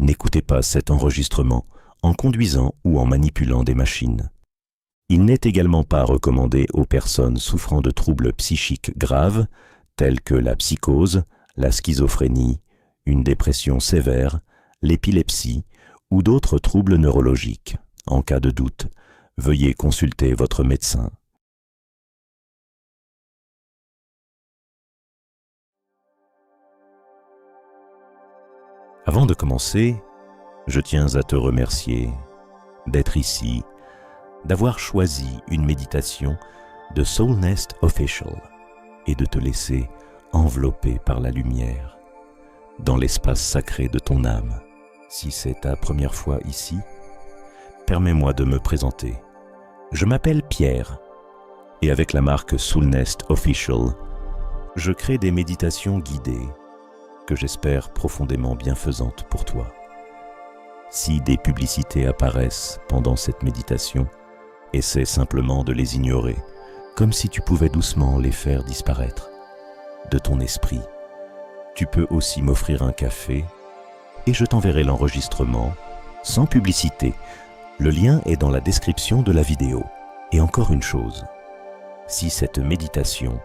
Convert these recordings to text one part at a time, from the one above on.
N'écoutez pas cet enregistrement en conduisant ou en manipulant des machines. Il n'est également pas recommandé aux personnes souffrant de troubles psychiques graves tels que la psychose, la schizophrénie, une dépression sévère, l'épilepsie ou d'autres troubles neurologiques. En cas de doute, veuillez consulter votre médecin. Avant de commencer, je tiens à te remercier d'être ici, d'avoir choisi une méditation de Soulnest Official et de te laisser envelopper par la lumière dans l'espace sacré de ton âme. Si c'est ta première fois ici, permets-moi de me présenter. Je m'appelle Pierre et avec la marque Soulnest Official, je crée des méditations guidées que j'espère profondément bienfaisantes pour toi. Si des publicités apparaissent pendant cette méditation, essaie simplement de les ignorer, comme si tu pouvais doucement les faire disparaître de ton esprit. Tu peux aussi m'offrir un café et je t'enverrai l'enregistrement sans publicité. Le lien est dans la description de la vidéo. Et encore une chose, si cette méditation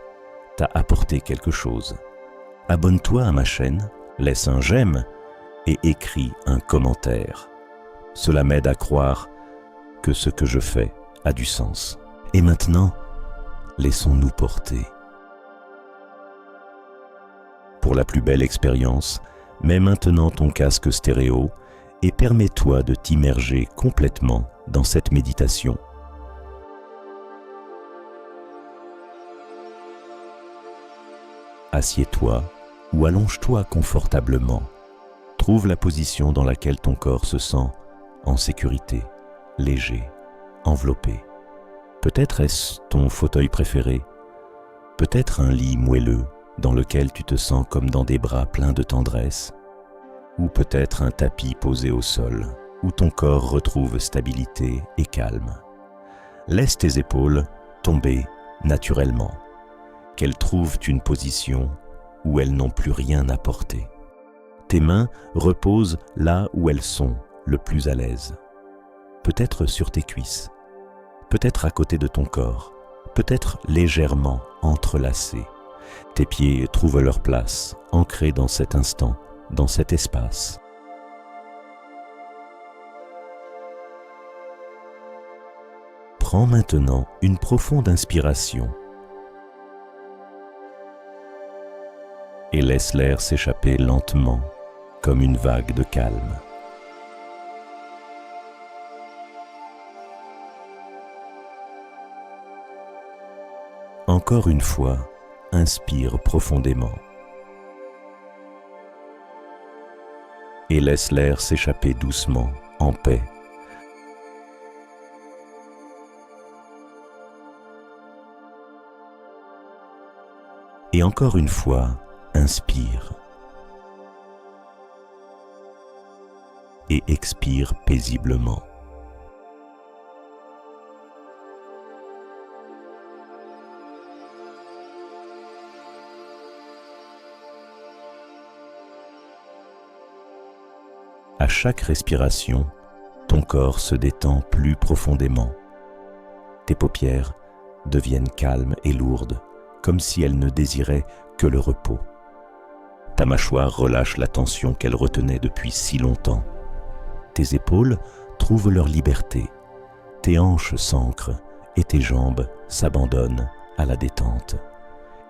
t'a apporté quelque chose, abonne-toi à ma chaîne, laisse un j'aime et écris un commentaire. Cela m'aide à croire que ce que je fais a du sens. Et maintenant, laissons-nous porter. Pour la plus belle expérience, mets maintenant ton casque stéréo et permets-toi de t'immerger complètement dans cette méditation. Assieds-toi ou allonge-toi confortablement. Trouve la position dans laquelle ton corps se sent en sécurité, léger, enveloppé. Peut-être est-ce ton fauteuil préféré, peut-être un lit moelleux dans lequel tu te sens comme dans des bras pleins de tendresse, ou peut-être un tapis posé au sol où ton corps retrouve stabilité et calme. Laisse tes épaules tomber naturellement, qu'elles trouvent une position où elles n'ont plus rien à porter. Tes mains reposent là où elles sont le plus à l'aise. Peut-être sur tes cuisses, peut-être à côté de ton corps, peut-être légèrement entrelacés. Tes pieds trouvent leur place, ancrés dans cet instant, dans cet espace. Prends maintenant une profonde inspiration et laisse l'air s'échapper lentement, comme une vague de calme. Encore une fois, inspire profondément et laisse l'air s'échapper doucement, en paix. Et encore une fois, inspire et expire paisiblement. À chaque respiration, ton corps se détend plus profondément. Tes paupières deviennent calmes et lourdes, comme si elles ne désiraient que le repos. Ta mâchoire relâche la tension qu'elle retenait depuis si longtemps. Tes épaules trouvent leur liberté. Tes hanches s'ancrent et tes jambes s'abandonnent à la détente.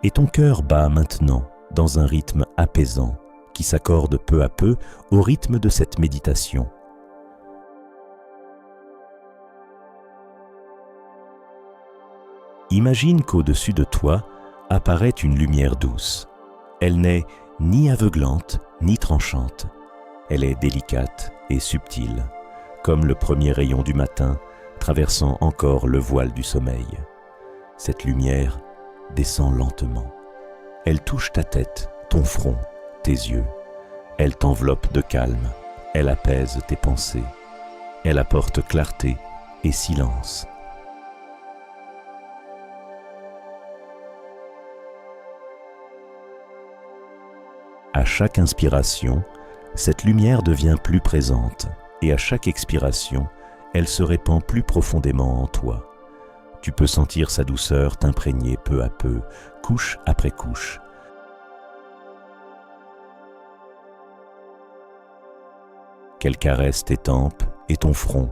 Et ton cœur bat maintenant dans un rythme apaisant qui s'accorde peu à peu au rythme de cette méditation. Imagine qu'au-dessus de toi apparaît une lumière douce. Elle n'est ni aveuglante ni tranchante. Elle est délicate et subtile, comme le premier rayon du matin traversant encore le voile du sommeil. Cette lumière descend lentement. Elle touche ta tête, ton front, tes yeux. Elle t'enveloppe de calme. Elle apaise tes pensées. Elle apporte clarté et silence. À chaque inspiration, Cette lumière devient plus présente et à chaque expiration, elle se répand plus profondément en toi. Tu peux sentir sa douceur t'imprégner peu à peu, couche après couche. Qu'elle caresse tes tempes et ton front,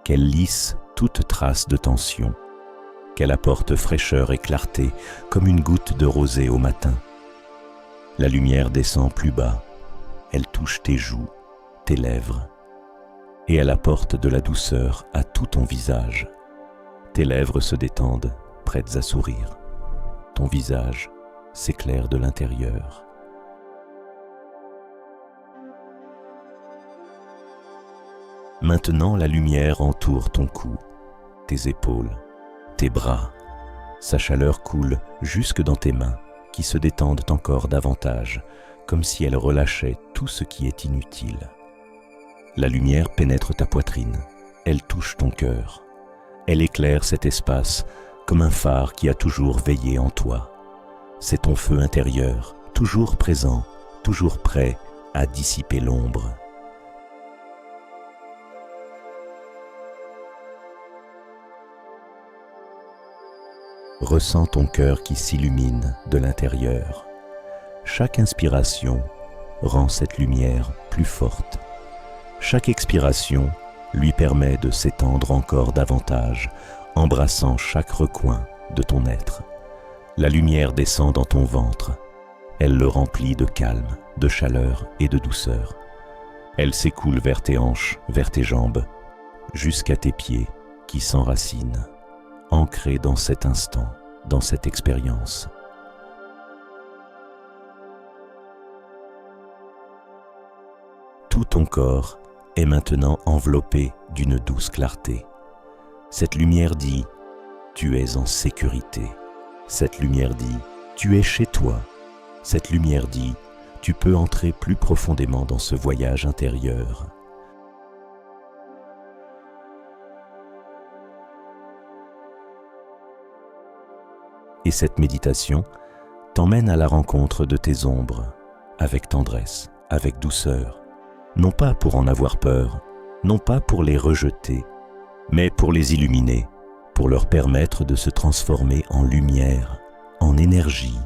qu'elle lisse toute trace de tension, qu'elle apporte fraîcheur et clarté comme une goutte de rosée au matin. La lumière descend plus bas, elle touche tes joues, tes lèvres, et elle apporte de la douceur à tout ton visage. Tes lèvres se détendent, prêtes à sourire. Ton visage s'éclaire de l'intérieur. Maintenant, la lumière entoure ton cou, tes épaules, tes bras. Sa chaleur coule jusque dans tes mains, qui se détendent encore davantage, comme si elle relâchait tout ce qui est inutile. La lumière pénètre ta poitrine, elle touche ton cœur. Elle éclaire cet espace comme un phare qui a toujours veillé en toi. C'est ton feu intérieur, toujours présent, toujours prêt à dissiper l'ombre. Ressens ton cœur qui s'illumine de l'intérieur. Chaque inspiration rend cette lumière plus forte. Chaque expiration lui permet de s'étendre encore davantage, embrassant chaque recoin de ton être. La lumière descend dans ton ventre. Elle le remplit de calme, de chaleur et de douceur. Elle s'écoule vers tes hanches, vers tes jambes, jusqu'à tes pieds qui s'enracinent, ancrés dans cet instant, dans cette expérience. Tout ton corps est maintenant enveloppé d'une douce clarté. Cette lumière dit « Tu es en sécurité ». Cette lumière dit « Tu es chez toi ». Cette lumière dit « Tu peux entrer plus profondément dans ce voyage intérieur ». Et cette méditation t'emmène à la rencontre de tes ombres, avec tendresse, avec douceur, non pas pour en avoir peur, non pas pour les rejeter, mais pour les illuminer, pour leur permettre de se transformer en lumière, en énergie,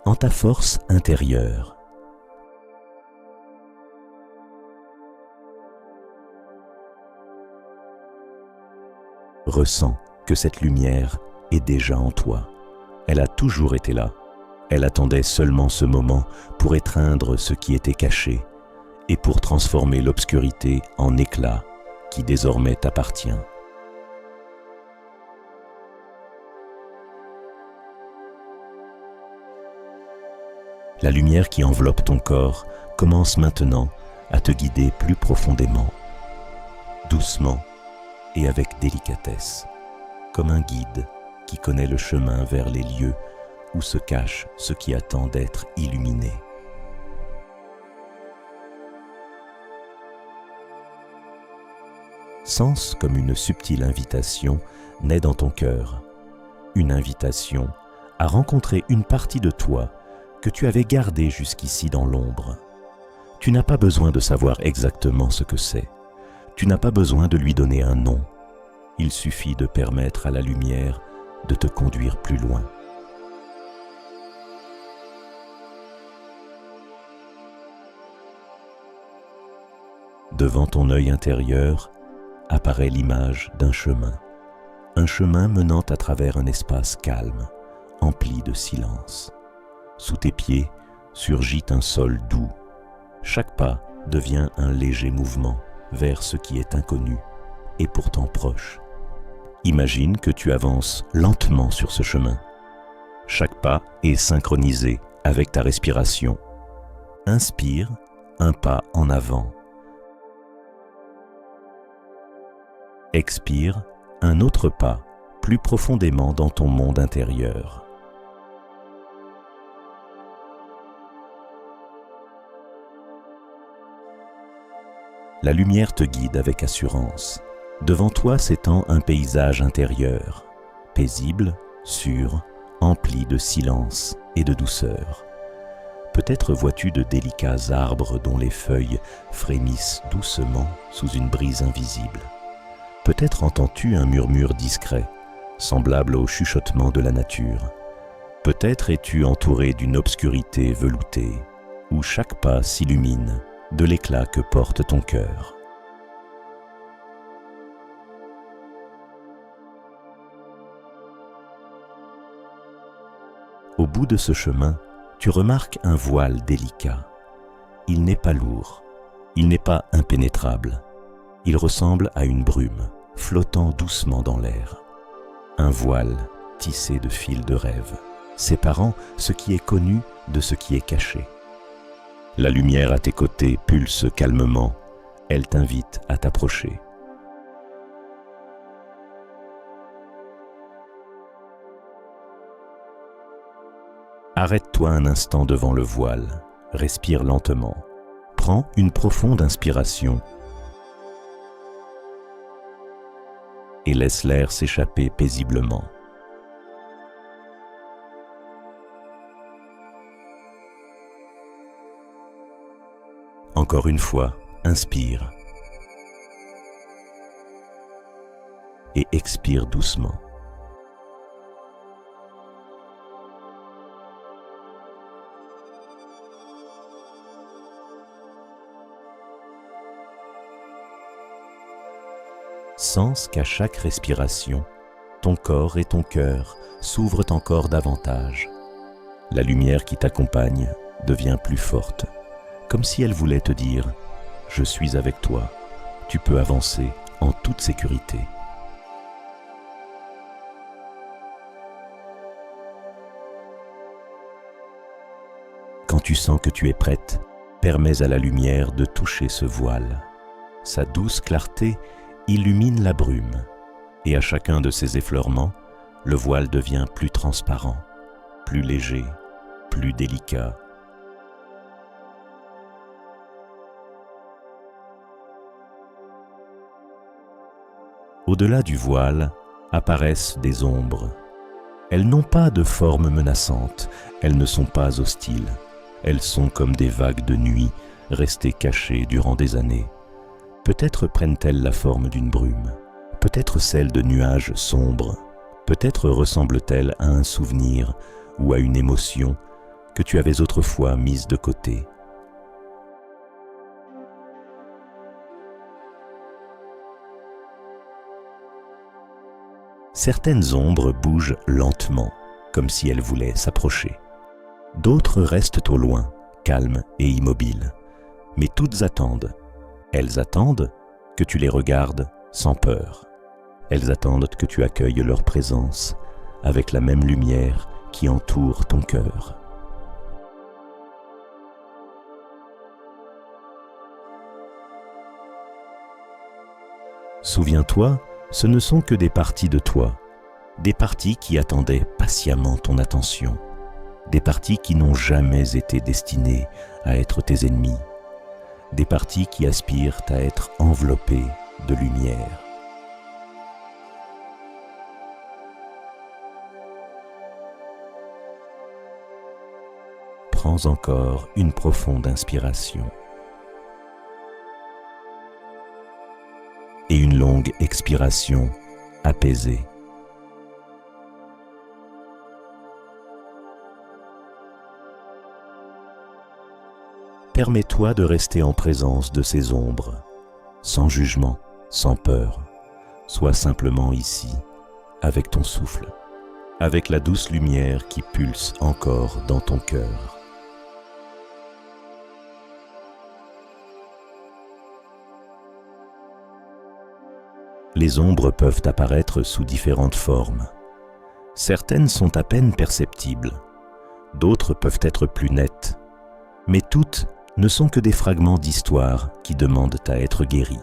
en ta force intérieure. Ressens que cette lumière est déjà en toi. Elle a toujours été là. Elle attendait seulement ce moment pour étreindre ce qui était caché et pour transformer l'obscurité en éclat qui désormais t'appartient. La lumière qui enveloppe ton corps commence maintenant à te guider plus profondément, doucement et avec délicatesse, comme un guide qui connaît le chemin vers les lieux où se cache ce qui attend d'être illuminé. Sens comme une subtile invitation naît dans ton cœur, une invitation à rencontrer une partie de toi que tu avais gardée jusqu'ici dans l'ombre. Tu n'as pas besoin de savoir exactement ce que c'est, tu n'as pas besoin de lui donner un nom, il suffit de permettre à la lumière de te conduire plus loin. Devant ton œil intérieur apparaît l'image d'un chemin, un chemin menant à travers un espace calme, empli de silence. Sous tes pieds surgit un sol doux. Chaque pas devient un léger mouvement vers ce qui est inconnu et pourtant proche. Imagine que tu avances lentement sur ce chemin. Chaque pas est synchronisé avec ta respiration. Inspire, un pas en avant. Expire, un autre pas plus profondément dans ton monde intérieur. La lumière te guide avec assurance. Devant toi s'étend un paysage intérieur, paisible, sûr, empli de silence et de douceur. Peut-être vois-tu de délicats arbres dont les feuilles frémissent doucement sous une brise invisible. Peut-être entends-tu un murmure discret, semblable au chuchotement de la nature. Peut-être es-tu entouré d'une obscurité veloutée, où chaque pas s'illumine de l'éclat que porte ton cœur. Au bout de ce chemin, tu remarques un voile délicat. Il n'est pas lourd, il n'est pas impénétrable. Il ressemble à une brume, flottant doucement dans l'air. Un voile tissé de fils de rêve, séparant ce qui est connu de ce qui est caché. La lumière à tes côtés pulse calmement, elle t'invite à t'approcher. Arrête-toi un instant devant le voile, respire lentement, prends une profonde inspiration et laisse l'air s'échapper paisiblement. Encore une fois, inspire et expire doucement. Sens qu'à chaque respiration, ton corps et ton cœur s'ouvrent encore davantage. La lumière qui t'accompagne devient plus forte, comme si elle voulait te dire « Je suis avec toi, tu peux avancer en toute sécurité ». Quand tu sens que tu es prête, permets à la lumière de toucher ce voile. Sa douce clarté illumine la brume, et à chacun de ces effleurements, le voile devient plus transparent, plus léger, plus délicat. Au-delà du voile apparaissent des ombres. Elles n'ont pas de forme menaçante, elles ne sont pas hostiles. Elles sont comme des vagues de nuit restées cachées durant des années. Peut-être prennent-elles la forme d'une brume, peut-être celle de nuages sombres, peut-être ressemblent-elles à un souvenir ou à une émotion que tu avais autrefois mise de côté. Certaines ombres bougent lentement, comme si elles voulaient s'approcher. D'autres restent au loin, calmes et immobiles, mais toutes attendent. Elles attendent que tu les regardes sans peur. Elles attendent que tu accueilles leur présence avec la même lumière qui entoure ton cœur. Souviens-toi, ce ne sont que des parties de toi, des parties qui attendaient patiemment ton attention, des parties qui n'ont jamais été destinées à être tes ennemis, des parties qui aspirent à être enveloppées de lumière. Prends encore une profonde inspiration et une longue expiration apaisée. Permets-toi de rester en présence de ces ombres, sans jugement, sans peur. Sois simplement ici, avec ton souffle, avec la douce lumière qui pulse encore dans ton cœur. Les ombres peuvent apparaître sous différentes formes. Certaines sont à peine perceptibles, d'autres peuvent être plus nettes, mais toutes ne sont que des fragments d'histoire qui demandent à être guéris.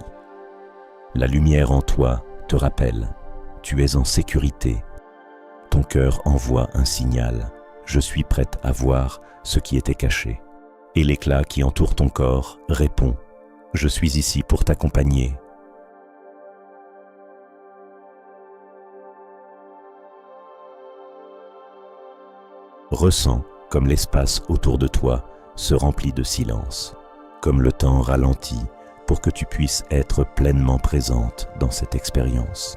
La lumière en toi te rappelle, tu es en sécurité. Ton cœur envoie un signal, je suis prête à voir ce qui était caché. Et l'éclat qui entoure ton corps répond, je suis ici pour t'accompagner. Ressens comme l'espace autour de toi se remplit de silence, comme le temps ralentit pour que tu puisses être pleinement présente dans cette expérience.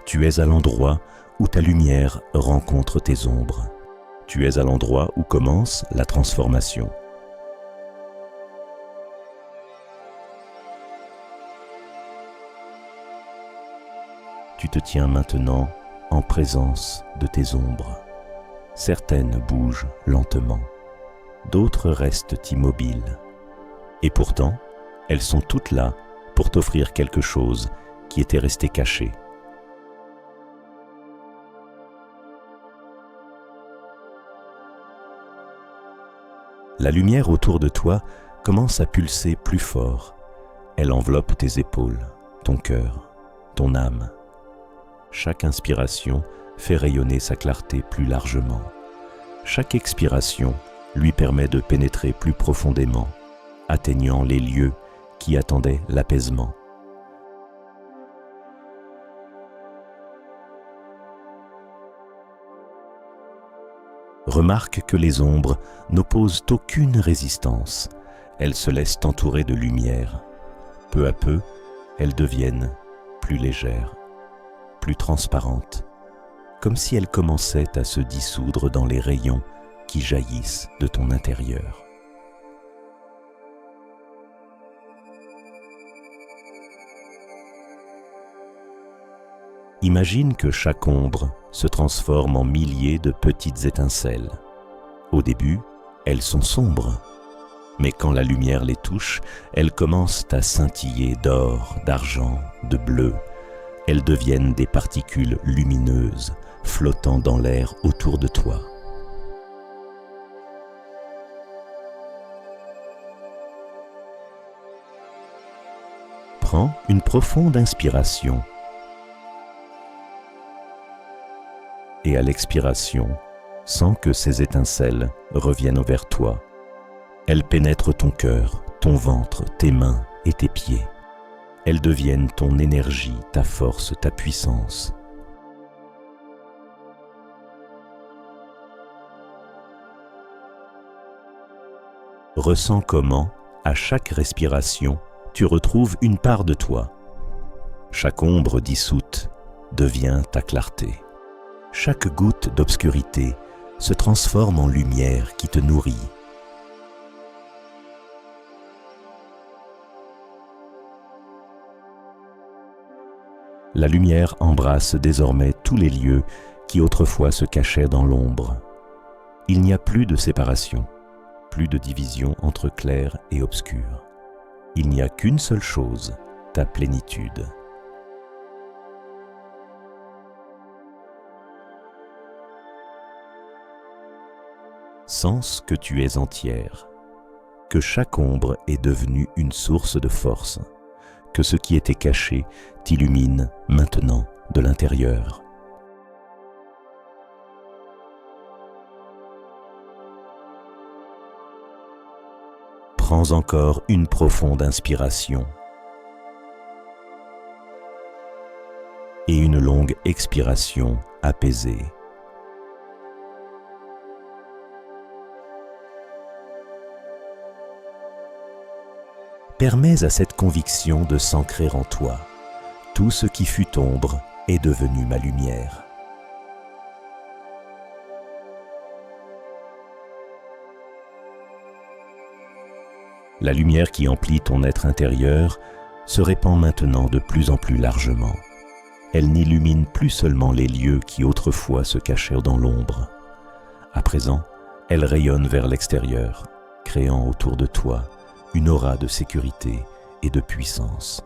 Tu es à l'endroit où ta lumière rencontre tes ombres. Tu es à l'endroit où commence la transformation. Tu te tiens maintenant en présence de tes ombres. Certaines bougent lentement, d'autres restent immobiles. Et pourtant, elles sont toutes là pour t'offrir quelque chose qui était resté caché. La lumière autour de toi commence à pulser plus fort. Elle enveloppe tes épaules, ton cœur, ton âme. Chaque inspiration fait rayonner sa clarté plus largement. Chaque expiration lui permet de pénétrer plus profondément, atteignant les lieux qui attendaient l'apaisement. Remarque que les ombres n'opposent aucune résistance. Elles se laissent entourer de lumière. Peu à peu, elles deviennent plus légères, plus transparentes, comme si elles commençaient à se dissoudre dans les rayons qui jaillissent de ton intérieur. Imagine que chaque ombre se transforme en milliers de petites étincelles. Au début, elles sont sombres, mais quand la lumière les touche, elles commencent à scintiller d'or, d'argent, de bleu. Elles deviennent des particules lumineuses, flottant dans l'air autour de toi. Prends une profonde inspiration. Et à l'expiration, sens que ces étincelles reviennent vers toi. Elles pénètrent ton cœur, ton ventre, tes mains et tes pieds. Elles deviennent ton énergie, ta force, ta puissance. Ressens comment, à chaque respiration, tu retrouves une part de toi. Chaque ombre dissoute devient ta clarté. Chaque goutte d'obscurité se transforme en lumière qui te nourrit. La lumière embrasse désormais tous les lieux qui autrefois se cachaient dans l'ombre. Il n'y a plus de séparation, plus de division entre clair et obscur. Il n'y a qu'une seule chose, ta plénitude. Sens que tu es entière, que chaque ombre est devenue une source de force, que ce qui était caché t'illumine maintenant de l'intérieur. Prends encore une profonde inspiration et une longue expiration apaisée. Permets à cette conviction de s'ancrer en toi. Tout ce qui fut ombre est devenu ma lumière. La lumière qui emplit ton être intérieur se répand maintenant de plus en plus largement. Elle n'illumine plus seulement les lieux qui autrefois se cachèrent dans l'ombre. À présent, elle rayonne vers l'extérieur, créant autour de toi une aura de sécurité et de puissance.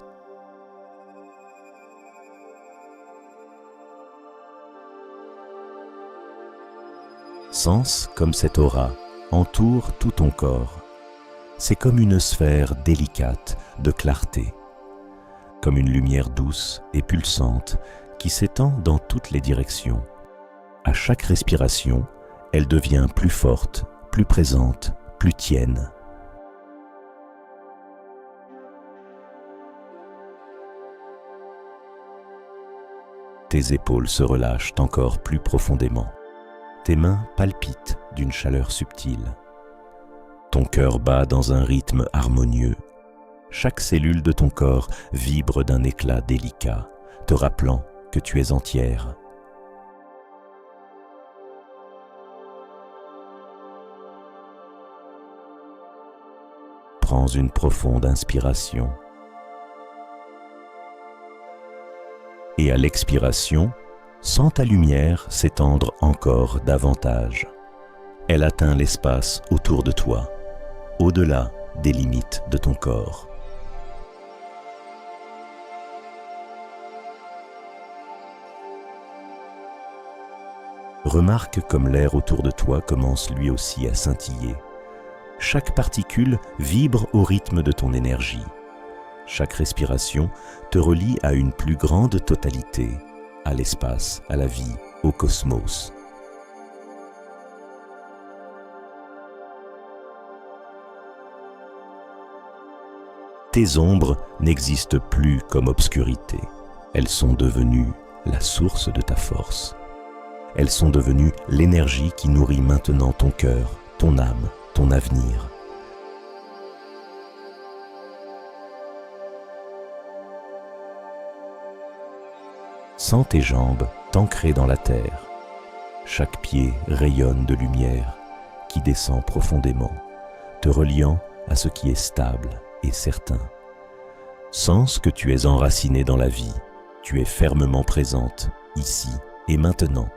Sens comme cette aura entoure tout ton corps. C'est comme une sphère délicate de clarté, comme une lumière douce et pulsante qui s'étend dans toutes les directions. À chaque respiration, elle devient plus forte, plus présente, plus tienne. Tes épaules se relâchent encore plus profondément. Tes mains palpitent d'une chaleur subtile. Ton cœur bat dans un rythme harmonieux. Chaque cellule de ton corps vibre d'un éclat délicat, te rappelant que tu es entière. Prends une profonde inspiration. Et à l'expiration, sens ta lumière s'étendre encore davantage. Elle atteint l'espace autour de toi, au-delà des limites de ton corps. Remarque comme l'air autour de toi commence lui aussi à scintiller. Chaque particule vibre au rythme de ton énergie. Chaque respiration te relie à une plus grande totalité, à l'espace, à la vie, au cosmos. Tes ombres n'existent plus comme obscurité. Elles sont devenues la source de ta force. Elles sont devenues l'énergie qui nourrit maintenant ton cœur, ton âme, ton avenir. Sens tes jambes t'ancrer dans la terre. Chaque pied rayonne de lumière qui descend profondément, te reliant à ce qui est stable et certain. Sens que tu es enraciné dans la vie, tu es fermement présente, ici et maintenant.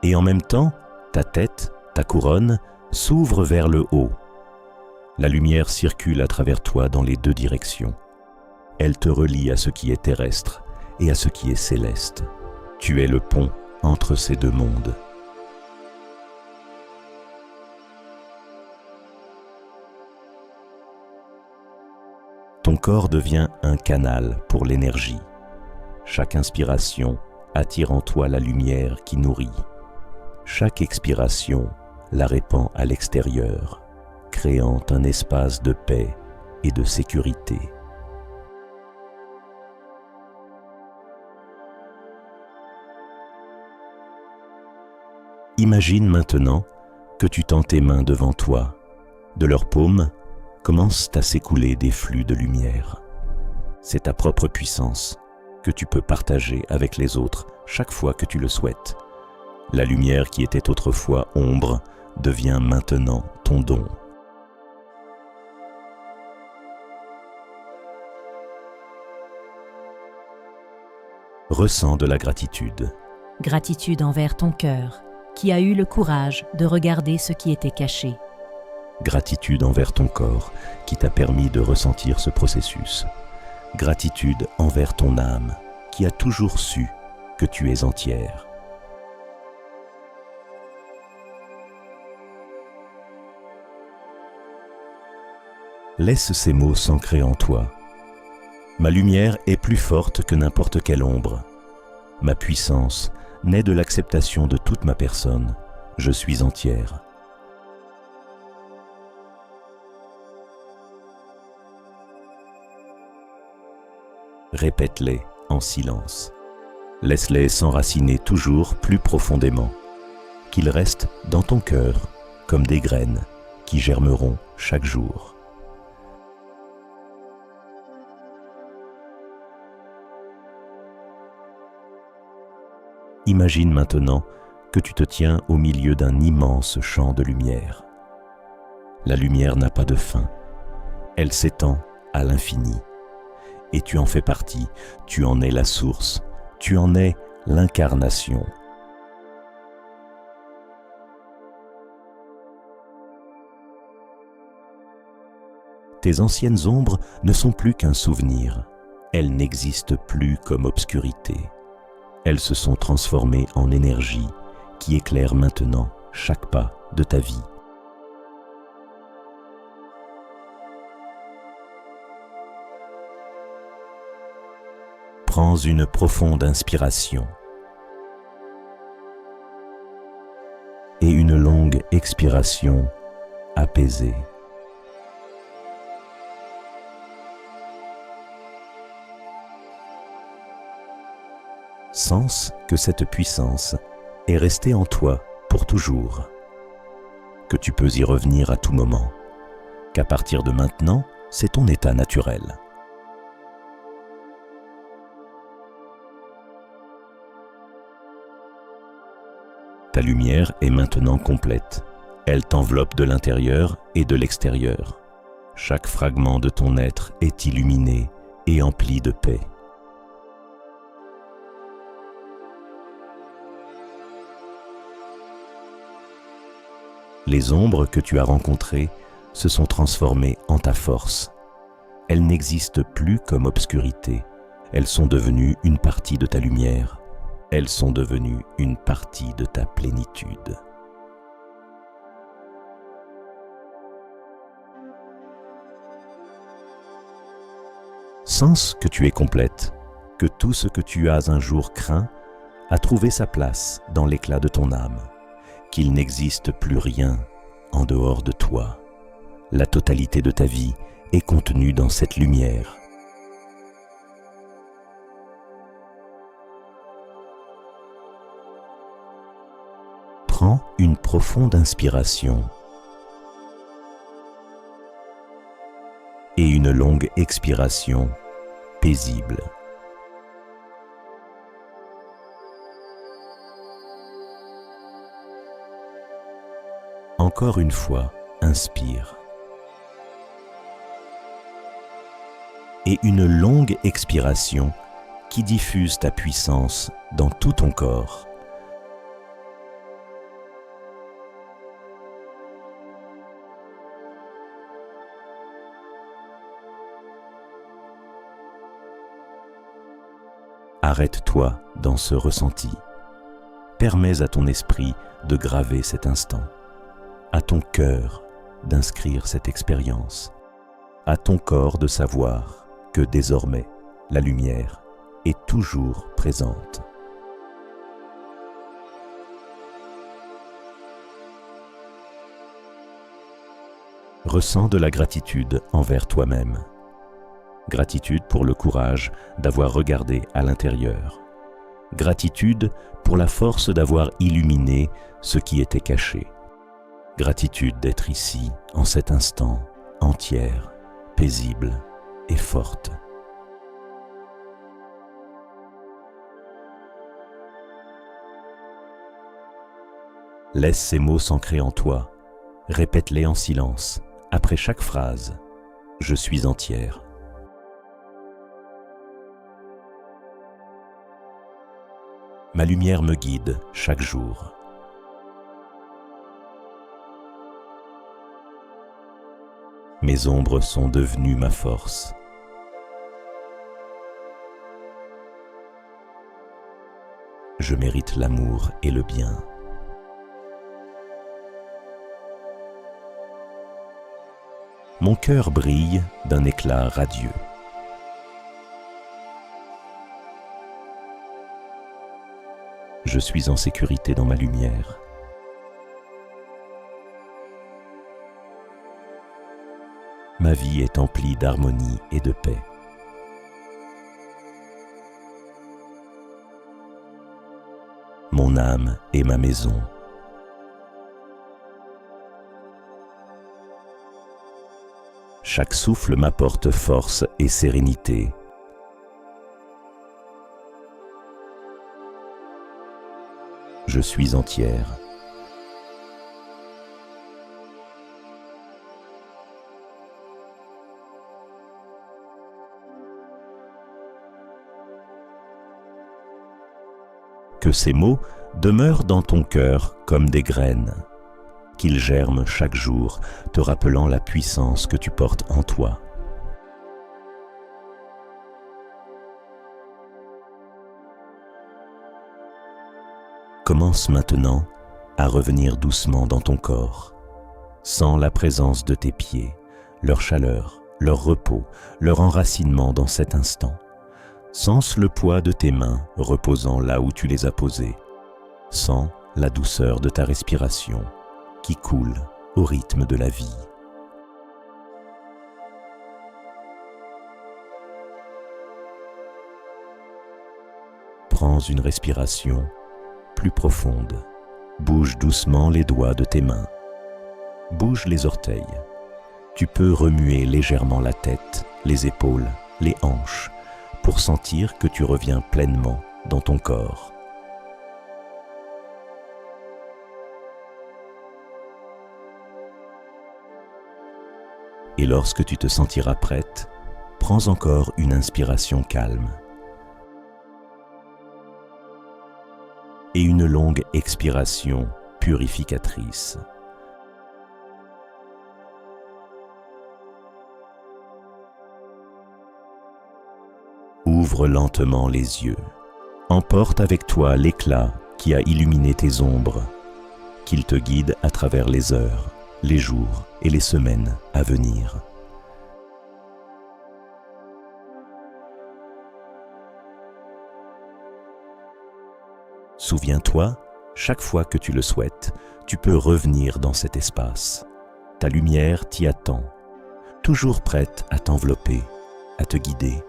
Et en même temps, ta tête, ta couronne, s'ouvre vers le haut. La lumière circule à travers toi dans les deux directions. Elle te relie à ce qui est terrestre et à ce qui est céleste. Tu es le pont entre ces deux mondes. Ton corps devient un canal pour l'énergie. Chaque inspiration attire en toi la lumière qui nourrit. Chaque expiration la répand à l'extérieur, créant un espace de paix et de sécurité. Imagine maintenant que tu tends tes mains devant toi. De leurs paumes commencent à s'écouler des flux de lumière. C'est ta propre puissance que tu peux partager avec les autres chaque fois que tu le souhaites. La lumière qui était autrefois ombre devient maintenant ton don. Ressens de la gratitude. Gratitude envers ton cœur, qui a eu le courage de regarder ce qui était caché. Gratitude envers ton corps, qui t'a permis de ressentir ce processus. Gratitude envers ton âme, qui a toujours su que tu es entière. Laisse ces mots s'ancrer en toi. Ma lumière est plus forte que n'importe quelle ombre. Ma puissance naît de l'acceptation de toute ma personne. Je suis entière. Répète-les en silence. Laisse-les s'enraciner toujours plus profondément. Qu'ils restent dans ton cœur comme des graines qui germeront chaque jour. Imagine maintenant que tu te tiens au milieu d'un immense champ de lumière. La lumière n'a pas de fin. Elle s'étend à l'infini. Et tu en fais partie, tu en es la source, tu en es l'incarnation. Tes anciennes ombres ne sont plus qu'un souvenir. Elles n'existent plus comme obscurité. Elles se sont transformées en énergie qui éclaire maintenant chaque pas de ta vie. Prends une profonde inspiration et une longue expiration apaisée. Sens que cette puissance est restée en toi pour toujours, que tu peux y revenir à tout moment, qu'à partir de maintenant, c'est ton état naturel. Ta lumière est maintenant complète. Elle t'enveloppe de l'intérieur et de l'extérieur. Chaque fragment de ton être est illuminé et empli de paix. Les ombres que tu as rencontrées se sont transformées en ta force. Elles n'existent plus comme obscurité. Elles sont devenues une partie de ta lumière. Elles sont devenues une partie de ta plénitude. Sens que tu es complète, que tout ce que tu as un jour craint a trouvé sa place dans l'éclat de ton âme, qu'il n'existe plus rien en dehors de toi. La totalité de ta vie est contenue dans cette lumière. Prends une profonde inspiration et une longue expiration paisible. Encore une fois, inspire. Et une longue expiration qui diffuse ta puissance dans tout ton corps. Arrête-toi dans ce ressenti. Permets à ton esprit de graver cet instant, à ton cœur d'inscrire cette expérience, à ton corps de savoir que désormais la lumière est toujours présente. Ressens de la gratitude envers toi-même. Gratitude pour le courage d'avoir regardé à l'intérieur. Gratitude pour la force d'avoir illuminé ce qui était caché. Gratitude d'être ici, en cet instant, entière, paisible et forte. Laisse ces mots s'ancrer en toi. Répète-les en silence, après chaque phrase. Je suis entière. Ma lumière me guide chaque jour. Mes ombres sont devenues ma force. Je mérite l'amour et le bien. Mon cœur brille d'un éclat radieux. Je suis en sécurité dans ma lumière. Ma vie est emplie d'harmonie et de paix. Mon âme est ma maison. Chaque souffle m'apporte force et sérénité. Je suis entière. Que ces mots demeurent dans ton cœur comme des graines, qu'ils germent chaque jour, te rappelant la puissance que tu portes en toi. Commence maintenant à revenir doucement dans ton corps. Sens la présence de tes pieds, leur chaleur, leur repos, leur enracinement dans cet instant. Sens le poids de tes mains reposant là où tu les as posées. Sens la douceur de ta respiration qui coule au rythme de la vie. Prends une respiration plus profonde. Bouge doucement les doigts de tes mains. Bouge les orteils. Tu peux remuer légèrement la tête, les épaules, les hanches, pour sentir que tu reviens pleinement dans ton corps. Et lorsque tu te sentiras prête, prends encore une inspiration calme et une longue expiration purificatrice. Ouvre lentement les yeux. Emporte avec toi l'éclat qui a illuminé tes ombres, qu'il te guide à travers les heures, les jours et les semaines à venir. Souviens-toi, chaque fois que tu le souhaites, tu peux revenir dans cet espace. Ta lumière t'y attend, toujours prête à t'envelopper, à te guider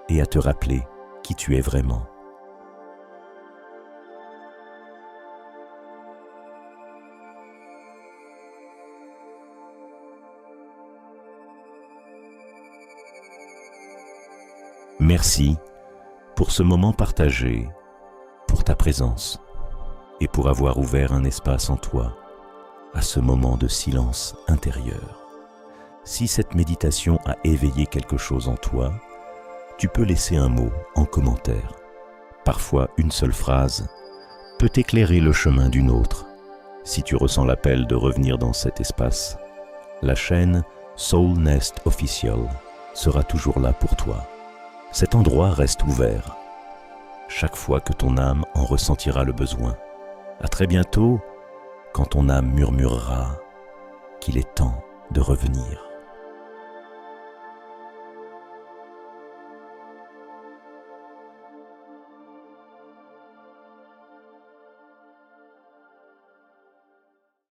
et à te rappeler qui tu es vraiment. Merci pour ce moment partagé, pour ta présence et pour avoir ouvert un espace en toi à ce moment de silence intérieur. Si cette méditation a éveillé quelque chose en toi, tu peux laisser un mot en commentaire. Parfois, une seule phrase peut éclairer le chemin d'une autre. Si tu ressens l'appel de revenir dans cet espace, la chaîne Soul Nest Official sera toujours là pour toi. Cet endroit reste ouvert chaque fois que ton âme en ressentira le besoin. À très bientôt, quand ton âme murmurera qu'il est temps de revenir.